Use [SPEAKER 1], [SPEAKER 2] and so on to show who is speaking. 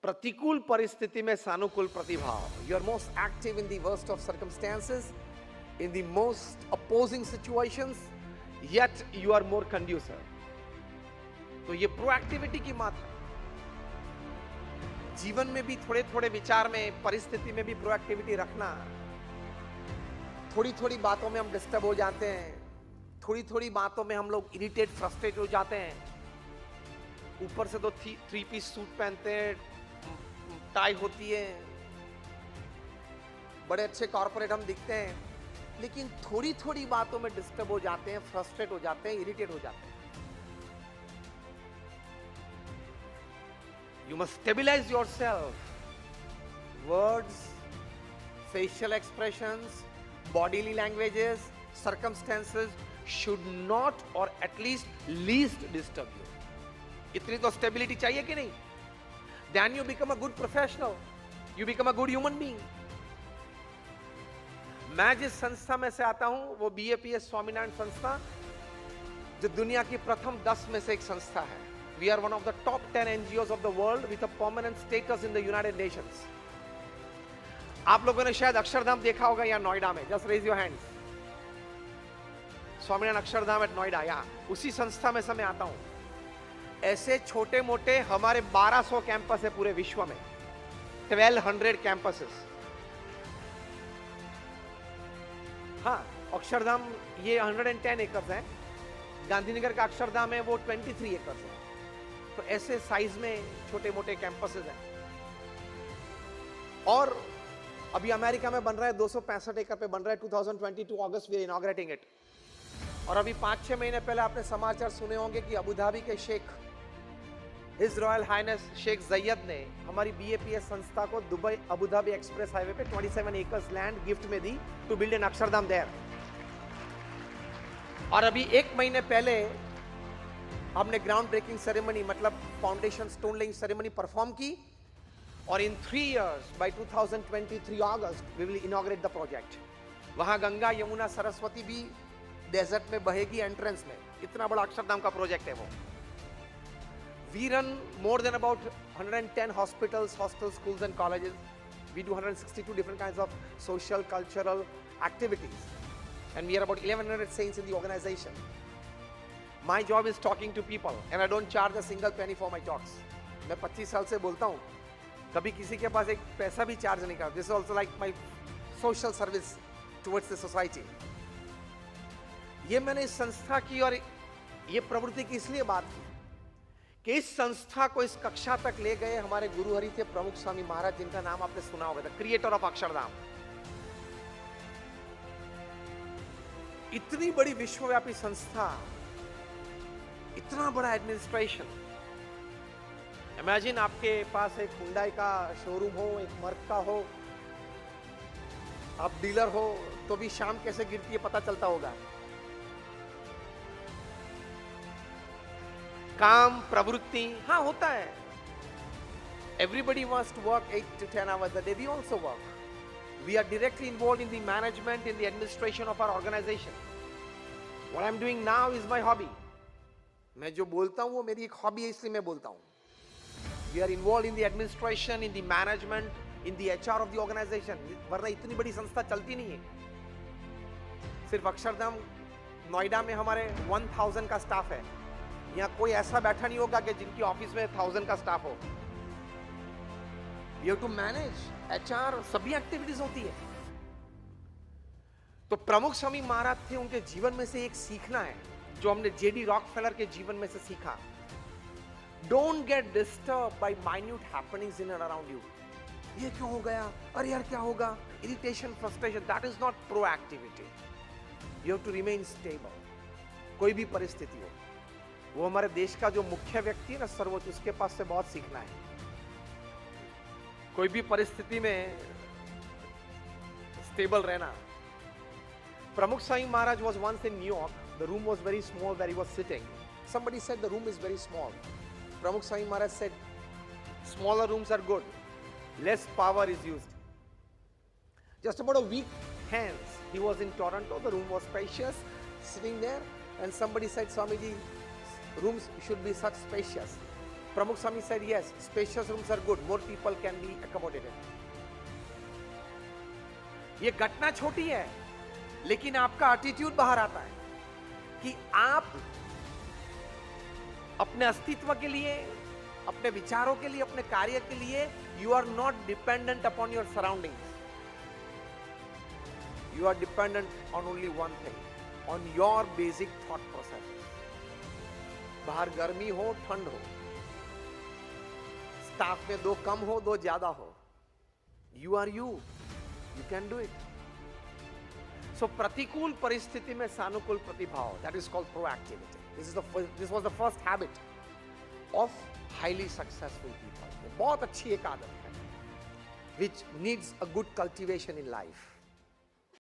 [SPEAKER 1] प्रतिकूल परिस्थिति में सानुकूल प्रतिभाव। You are most active in the worst of circumstances, in the most opposing situations, yet you are more conducive. तो ये प्रोएक्टिविटी की मात्रा। जीवन में भी थोड़े थोड़े विचार में, परिस्थिति में भी प्रोएक्टिविटी रखना। थोड़ी थोड़ी बातों में हम डिस्टर्ब हो जाते हैं, थोड़ी थोड़ी बातों में हम लोग इरिटेट, फ्रस्ट्रेट हो जाते हैं। ऊपर से तो 3 पीस सूट पहनते हैं, टाई होती है, बड़े अच्छे कॉर्पोरेट हम दिखते हैं, लेकिन थोड़ी थोड़ी बातों में डिस्टर्ब हो जाते हैं, फ्रस्ट्रेट हो जाते हैं, इरिटेट हो जाते हैं। You must stabilize yourself. Words, facial expressions, bodily languages, circumstances should not or at least least disturb you. इतनी तो stability चाहिए कि नहीं? Then you become a good professional. You become a good human being. मैं जिस संस्था में से आता हूं वो BAPS स्वामीनारायण संस्था, जो दुनिया की प्रथम 10 में से एक संस्था है। We are one of the top 10 NGOs of the world with a permanent status in the United Nations. आप लोगों ने शायद अक्षरधाम देखा होगा या नोएडा में। Just raise your hands. Swaminarayan Akshardham at Noida, या उसी संस्था में से मैं आता हूं। ऐसे छोटे मोटे हमारे 1200 कैंपस है पूरे विश्व में, 1200 कैंपसेस। हाँ, अक्षरधाम ये 110 एकर्स है, गांधीनगर का अक्षरधाम है वो 23 एकर्स है। तो ऐसे साइज में छोटे मोटे कैंपसेस हैं। और अभी अमेरिका में बन रहा है, 265 एकड़ पे बन रहा है। 2022 अगस्त वी आर इनॉग्रेटिंग इट। और अभी 5-6 महीने पहले आपने समाचार सुने होंगे कि अबू धाबी के शेख, his royal highness Sheikh Zayed ने हमारी BAPS संस्था को दुबई अबू धाबी एक्सप्रेस हाईवे पे 27 एकर्स लैंड गिफ्ट में दी to build an Akshardham there. और अभी 1 महीने पहले हमने ग्राउंड ब्रेकिंग सेरेमनी, मतलब foundation stone laying ceremony perform की। और in 3 years by 2023 August we will inaugurate the project. वहां गंगा, यमुना, सरस्वती भी डेजर्ट में बहेगी एंट्रेंस में। इतना बड़ा अक्षरधाम का प्रोजेक्ट है वो। We run more than about 110 hospitals, hostel, schools and colleges. We do 162 different kinds of social, cultural activities and we are about 1100 saints in the organization. My job is talking to people and I don't charge a single penny for my talks. मैं 25 साल से बोलता हूँ, कभी किसी के पास एक पैसा भी चार्ज नहीं करता। This is also like my social service towards the society. ये मैंने इस संस्था की और ये प्रवृत्ति की इसलिए बात की कि इस संस्था को इस कक्षा तक ले गए हमारे गुरु हरि थे प्रमुख स्वामी महाराज, जिनका नाम आपने सुना होगा, द क्रिएटर ऑफ अक्षरधाम। इतनी बड़ी विश्वव्यापी संस्था, इतना बड़ा एडमिनिस्ट्रेशन। इमेजिन आपके पास एक हुंडई का शोरूम हो, एक मर्क का हो, आप डीलर हो, तो भी शाम कैसे गिरती है पता चलता होगा। काम, प्रवृत्ति, हाँ होता है। Everybody wants to work 8 to 10 hours a day. We also work. We are directly involved in the management, in the administration of our organization. What I'm doing now is my hobby. मैं जो बोलता हूँ वो मेरी एक hobby है, इसलिए मैं बोलता हूँ। We are involved in the administration, in the management, in the HR of the organization. वरना इतनी बड़ी संस्था चलती नहीं है। सिर्फ अक्षरधाम नोएडा में हमारे 1000 का स्टाफ है। यहाँ कोई ऐसा बैठा नहीं होगा कि जिनकी ऑफिस में 1000 का स्टाफ हो। You have to manage HR, सभी एक्टिविटीज होती है। तो प्रमुख स्वामी महाराज थे, उनके जीवन में से एक सीखना है जो हमने JD रॉकफेलर के जीवन में से सीखा। Don't get disturbed by minute happenings in and around you. ये क्यों हो गया? अरे यार क्या होगा? Irritation, frustration, that is not proactivity. You have to remain stable. कोई भी परिस्थिति हो, वो हमारे देश का जो मुख्य व्यक्ति है ना, सर्वोच्च, उसके पास से बहुत सीखना है। कोई भी परिस्थिति में स्टेबल रहना। प्रमुख Swami Maharaj was once in New York. The room was very small where he was sitting. Somebody said the room is very small. Pramukh Swami Maharaj said, smaller rooms are good. Less power is used. Just about a week hence, he was in Toronto. The room was spacious, sitting there, and somebody said, Swamiji, rooms should be such spacious. Pramukh Swami said, yes, spacious rooms are good, more people can be accommodated. ये घटना छोटी है, लेकिन आपका attitude बाहर आता है कि आप अपने अस्तित्व के लिए, अपने विचारों के लिए, अपने कार्य के लिए you are not dependent upon your surroundings. You are dependent on only one thing, on your basic thought process. बाहर गर्मी हो, ठंड हो, स्टाफ में 2 कम हो, 2 ज्यादा हो, you are you can do it. So प्रतिकूल परिस्थिति में सानुकूल प्रतिभाव, that is called proactivity. This was the first habit of highly successful people. बहुत अच्छी एक आदत है, which needs a good cultivation in life.